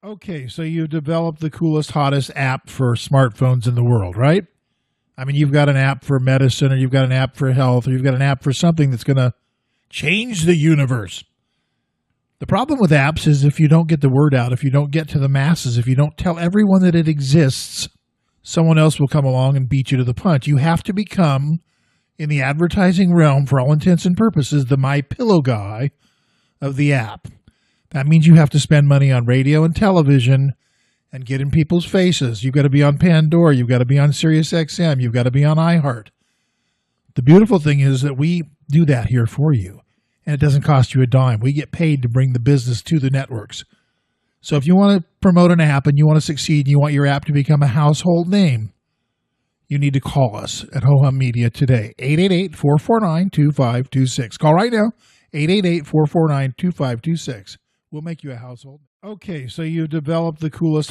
Okay, so you've developed the coolest, hottest app for smartphones in the world, right? I mean, you've got an app for medicine, or you've got an app for health, or you've got an app for something that's going to change the universe. The problem with apps is if you don't get the word out, if you don't get to the masses, if you don't tell everyone that it exists, someone else will come along and beat you to the punch. You have to become, in the advertising realm, for all intents and purposes, the My Pillow guy of the app. That means you have to spend money on radio and television and get in people's faces. You've got to be on Pandora. You've got to be on Sirius XM. You've got to be on iHeart. The beautiful thing is that we do that here for you, and it doesn't cost you a dime. We get paid to bring the business to the networks. So if you want to promote an app and you want to succeed and you want your app to become a household name, you need to call us at Ho Hum Media today, 888-449-2526. Call right now, 888-449-2526. We'll make you a household. Okay, so you've developed the coolest